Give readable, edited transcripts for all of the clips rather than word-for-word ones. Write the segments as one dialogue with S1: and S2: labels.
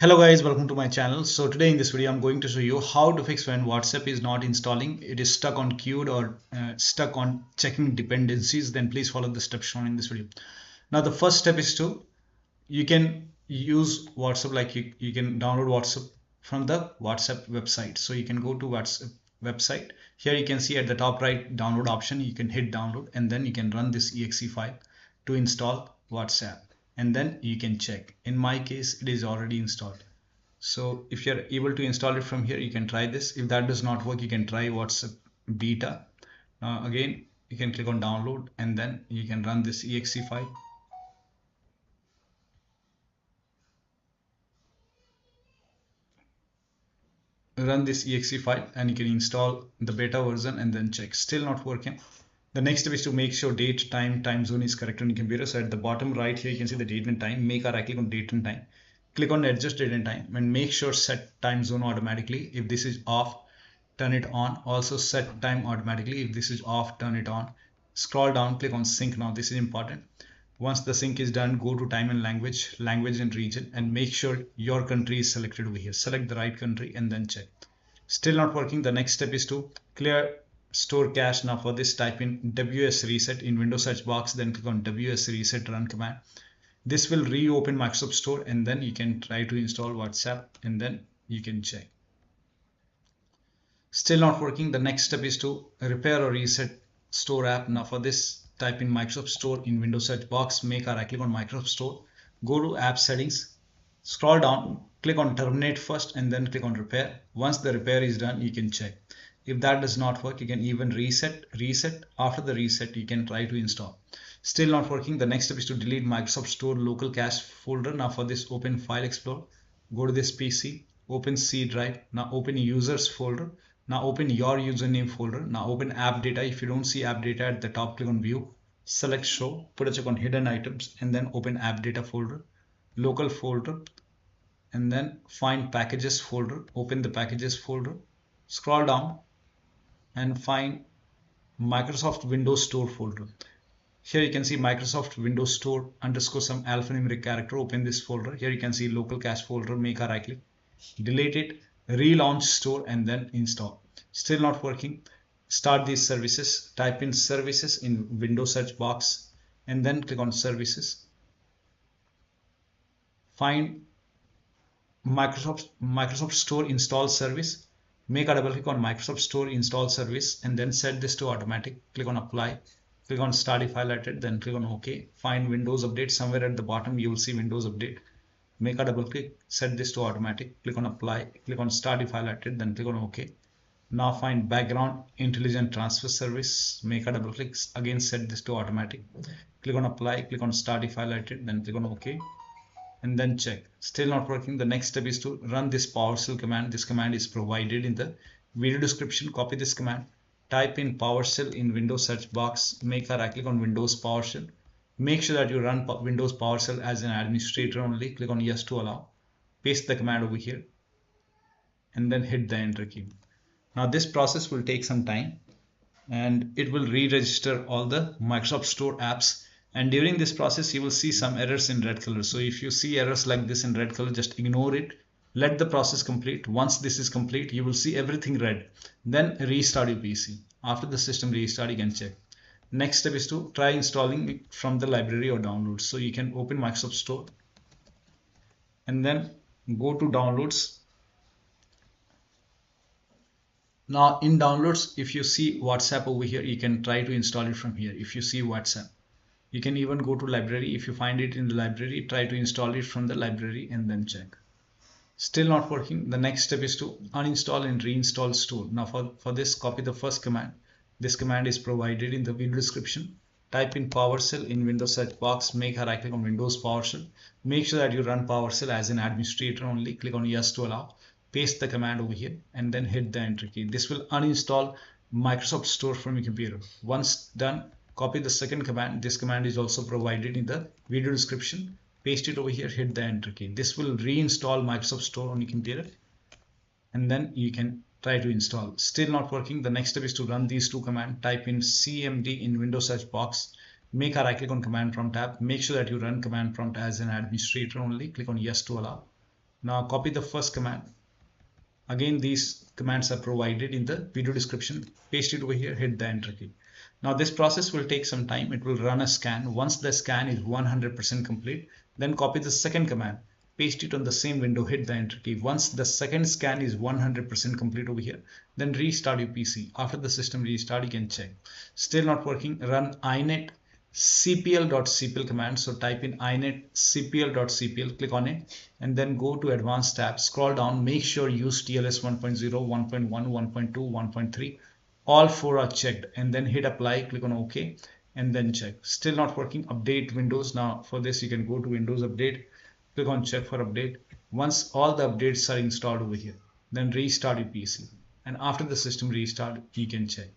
S1: Hello guys, welcome to my channel. So today in this video I'm going to show you how to fix when WhatsApp is not installing, it is stuck on queued or stuck on checking dependencies. Then please follow the steps shown in this video. Now the first step is you can use WhatsApp, like you can download WhatsApp from the WhatsApp website. So you can go to WhatsApp website. Here you can see at the top right download option, you can hit download and then you can run this exe file to install WhatsApp. And then you can check. In my case, it is already installed. So if you're able to install it from here, you can try this. If that does not work, you can try WhatsApp beta. Again, you can click on download and then you can run this exe file. Run this exe file and you can install the beta version and then check. Still not working. The next step is to make sure date, time zone is correct on your computer. So at the bottom right here, you can see the date and time. Make a right click on date and time. Click on adjust date and time and make sure set time zone automatically. If this is off, turn it on. Also set time automatically. If this is off, turn it on. Scroll down, click on sync now. This is important. Once the sync is done, go to time and language and region and make sure your country is selected over here. Select the right country and then check. Still not working. The next step is to clear store cache. Now for this, type in wsreset in Windows search box, then click on wsreset run command. This will reopen Microsoft Store and then you can try to install WhatsApp and then you can check. Still not working. The next step is to repair or reset store app. Now for this, type in Microsoft Store in Windows search box, make a right click on Microsoft Store, go to app settings, scroll down, click on terminate first and then click on repair. Once the repair is done, you can check. If that does not work, you can even reset. After the reset, you can try to install. Still not working. The next step is to delete Microsoft Store local cache folder. Now for this, open File Explorer, go to this PC, open C drive. Now open users folder. Now open your username folder. Now open AppData. If you don't see AppData at the top, click on View, select Show, put a check on Hidden Items and then open AppData folder, local folder, and then find Packages folder. Open the Packages folder, scroll down and find Microsoft Windows Store folder. Here you can see Microsoft Windows Store _ some alphanumeric character. Open this folder. Here you can see local cache folder. Make a right click, delete it, relaunch store and then install. Still not working. Start these services. Type in services in Windows search box and then click on services. Find Microsoft Store install service. Make a double click on Microsoft Store install service and then set this to automatic. Click on apply, click on start if highlighted, then click on OK. Find Windows Update. Somewhere at the bottom you will see Windows Update. Make a double click, set this to automatic, click on apply, click on start if highlighted, then click on OK. Now find background intelligent transfer service. Make a double click, again set this to automatic, click on apply, click on start if highlighted, then click on OK and then check. Still not working. The next step is to run this PowerShell command. This command is provided in the video description. Copy this command, type in PowerShell in Windows search box, make a right click on Windows PowerShell. Make sure that you run Windows PowerShell as an administrator only. Click on yes to allow. Paste the command over here and then hit the enter key. Now this process will take some time and it will re-register all the Microsoft Store apps. And during this process, you will see some errors in red color. So if you see errors like this in red color, just ignore it. Let the process complete. Once this is complete, you will see everything red. Then restart your PC. After the system restart, you can check. Next step is to try installing it from the library or downloads. So you can open Microsoft Store and then go to downloads. Now in downloads, if you see WhatsApp over here, you can try to install it from here. If you see WhatsApp, you can even go to library. If you find it in the library, try to install it from the library and then check. Still not working. The next step is to uninstall and reinstall store. Now for this, copy the first command. This command is provided in the video description. Type in PowerShell in Windows search box, make a right click on Windows PowerShell. Make sure that you run PowerShell as an administrator only. Click on yes to allow. Paste the command over here and then hit the enter key. This will uninstall Microsoft Store from your computer. Once done, copy the second command. This command is also provided in the video description. Paste it over here, hit the enter key. This will reinstall Microsoft Store on your computer and then you can try to install. Still not working. The next step is to run these two commands. Type in cmd in Windows search box, make a right click on command prompt tab. Make sure that you run command prompt as an administrator only. Click on yes to allow. Now copy the first command. Again, these commands are provided in the video description. Paste it over here, hit the enter key. Now this process will take some time. It will run a scan. Once the scan is 100% complete, then copy the second command, paste it on the same window, hit the enter key. Once the second scan is 100% complete over here, then restart your PC. After the system restart, you can check. Still not working, run inet cpl.cpl command. So type in inet cpl.cpl, click on it, and then go to advanced tab, scroll down, make sure use TLS 1.0, 1.1, 1.2, 1.3. All four are checked, and then hit apply, click on OK, and then check. Still not working, update Windows. Now for this you can go to Windows Update, click on check for update. Once all the updates are installed over here, then restart your PC, and after the system restart you can check.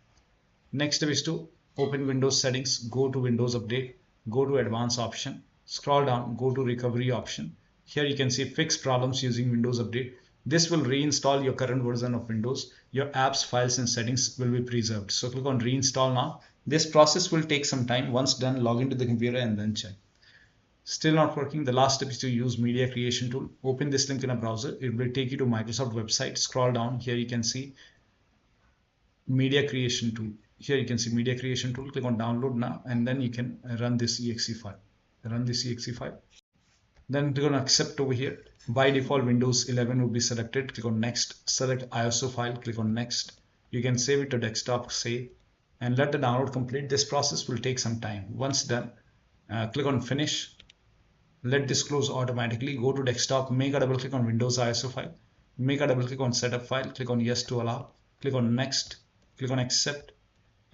S1: Next step is to open Windows settings, go to Windows Update, go to advanced option, scroll down, go to recovery option. Here you can see fix problems using Windows Update. This will reinstall your current version of Windows. Your apps, files and settings will be preserved. So click on reinstall now. This process will take some time. Once done, log into the computer and then check. Still not working. The last step is to use media creation tool. Open this link in a browser. It will take you to Microsoft website. Scroll down. Here you can see media creation tool. Here you can see media creation tool. Click on download now, and then you can run this exe file. Run this exe file. Then click on accept over here. By default, Windows 11 will be selected. Click on next. Select ISO file. Click on next. You can save it to desktop, save, and let the download complete. This process will take some time. Once done, click on finish. Let this close automatically. Go to desktop. Make a double click on Windows ISO file. Make a double click on setup file. Click on yes to allow. Click on next. Click on accept.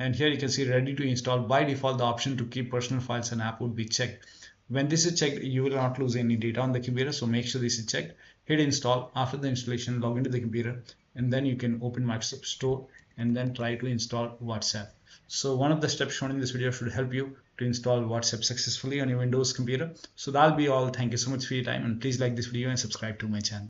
S1: And here you can see ready to install. By default, the option to keep personal files and app would be checked. When this is checked, you will not lose any data on the computer, so make sure this is checked. Hit install. After the installation, log into the computer, and then you can open Microsoft Store and then try to install WhatsApp. So one of the steps shown in this video should help you to install WhatsApp successfully on your Windows computer. So that'll be all. Thank you so much for your time, and please like this video and subscribe to my channel.